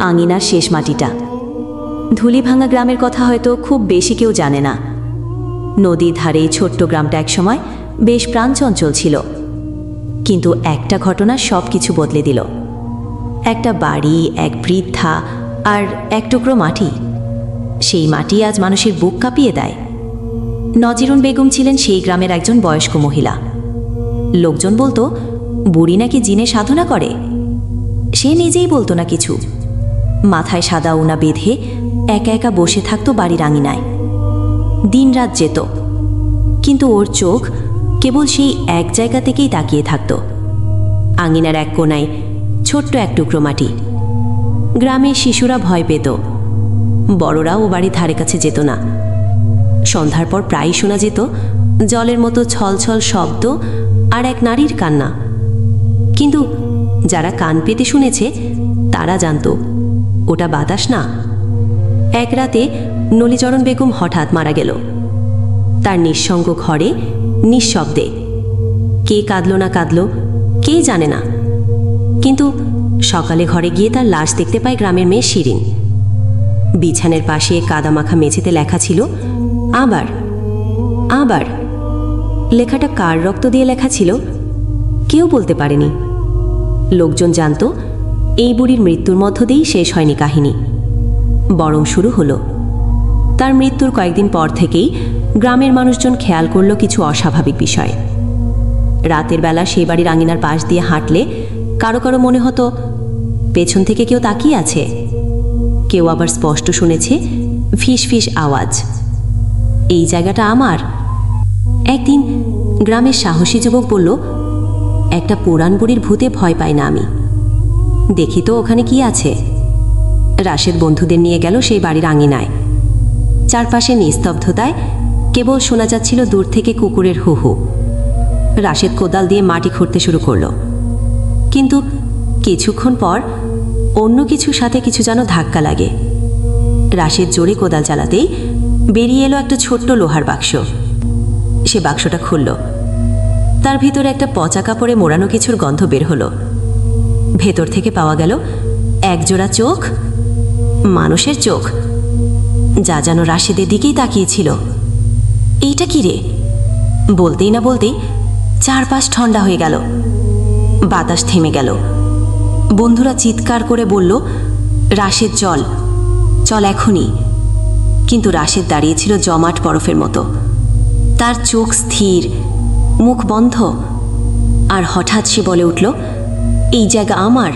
আঙিনার শেষ মাটিটা। ধুলিভাঙা গ্রামের কথা হয়তো খুব বেশি কেউ জানে না। নদীর ধারে ছোট্ট গ্রামটা একসময় বেশ প্রাণচঞ্চল ছিল, কিন্তু একটা ঘটনা সব কিছু বদলে দিল। একটা বাড়ি, এক বৃদ্ধা আর এক টুকরো মাটি, সেই মাটি আজ মানুষের বুক কাঁপিয়ে দেয়। নজিরুন বেগম ছিলেন সেই গ্রামের একজন বয়স্ক মহিলা। লোকজন বলতো বুড়ি নাকি জিনে সাধনা করে। সে নিজেই বলতো না কিছু, মাথায় সাদা উনা বেঁধে একা একা বসে থাকতো বাড়ির আঙিনায়। দিনরাত যেত, কিন্তু ওর চোখ কেবল সেই এক জায়গা থেকেই তাকিয়ে থাকত, আঙিনার এক কোনায় ছোট্ট এক টুকরো মাটি। গ্রামের শিশুরা ভয় পেত, বড়রা ও বাড়ির ধারে কাছে যেত না। সন্ধ্যার পর প্রায়ই শোনা যেত জলের মতো ছলছল শব্দ আর এক নারীর কান্না। কিন্তু যারা কান পেতে শুনেছে তারা জানত ওটা বাতাস না। এক রাতে নলিচরণ বেগম হঠাৎ মারা গেল, তার নিঃসঙ্গ ঘরে নিঃশব্দে। কে কাঁদল না কাঁদল কে জানে না, কিন্তু সকালে ঘরে গিয়ে তার লাশ দেখতে পায় গ্রামের মেয়ে শিরিন। বিছানের পাশে কাদামাখা মেঝেতে লেখা ছিল আবার আবার। লেখাটা কার রক্ত দিয়ে লেখা ছিল কেউ বলতে পারেনি। লোকজন জানত এই বুড়ির মৃত্যুর মধ্য দিয়েই শেষ হয়নি কাহিনী, বরং শুরু হলো। তার মৃত্যুর কয়েকদিন পর থেকেই গ্রামের মানুষজন খেয়াল করল কিছু অস্বাভাবিক বিষয়। রাতের বেলা সেই বাড়ির আঙিনার পাশ দিয়ে হাঁটলে কারো কারো মনে হতো পেছন থেকে কেউ তাকিয়ে আছে। কেউ আবার স্পষ্ট শুনেছে ফিস ফিস আওয়াজ, এই জায়গাটা আমার। একদিন গ্রামের সাহসী যুবক বলল, একটা পুরান বুড়ির ভূতে ভয় পাই না আমি, দেখি তো ওখানে কি আছে। রাশেদ বন্ধুদের নিয়ে গেল সেই বাড়ির আঙিনায়। চারপাশে নিস্তব্ধতায় কেবল শোনা যাচ্ছিল দূর থেকে কুকুরের হু হু। রাশেদ কোদাল দিয়ে মাটি খুঁড়তে শুরু করলো, কিন্তু কিছুক্ষণ পর অন্য কিছুর সাথে কিছু যেন ধাক্কা লাগে। রাশেদ জোরে কোদাল চালাতেই বেরিয়ে এলো একটা ছোট্ট লোহার বাক্স। সে বাক্সটা খুলল, তার ভিতরে একটা পচা কাপড়ে মোড়ানো কিছুর গন্ধ বের হলো। ভেতর থেকে পাওয়া গেল একজোড়া চোখ, মানুষের চোখ, যা যেন রাশেদের দিকেই তাকিয়েছিল। এইটা কি রে? বলতেই না বলতেই চারপাশ ঠান্ডা হয়ে গেল, বাতাস থেমে গেল। বন্ধুরা চিৎকার করে বলল, রাশেদ চল চল এখনই। কিন্তু রাশেদ দাঁড়িয়েছিল জমাট বরফের মতো, তার চোখ স্থির, মুখ বন্ধ। আর হঠাৎ সে বলে উঠল, এই জায়গা আমার,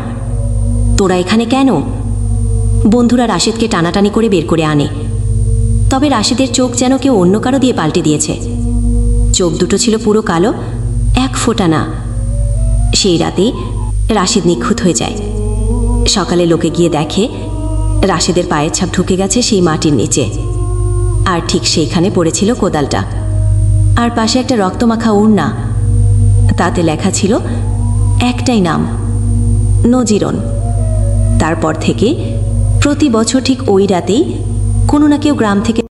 তোরা এখানে কেন? বন্ধুরা রাশেদকে টানাটানি করে বের করে আনে, তবে রাশেদের চোখ যেন কেউ অন্য কারো দিয়ে পাল্টে দিয়েছে। চোখ দুটো ছিল পুরো কালো, এক ফোঁটা না। সেই রাতে রাশেদ নিখুঁত হয়ে যায়। সকালে লোকে গিয়ে দেখে রাশেদের পায়ের ছাপ ঢুকে গেছে সেই মাটির নিচে, আর ঠিক সেইখানে পড়েছিল কোদালটা, আর পাশে একটা রক্তমাখা উড়না। তাতে লেখা ছিল একটাই নাম, নজিরন। তারপর থেকে প্রতি বছর ঠিক ওই রাতেই কোনো না কেউ গ্রাম থেকে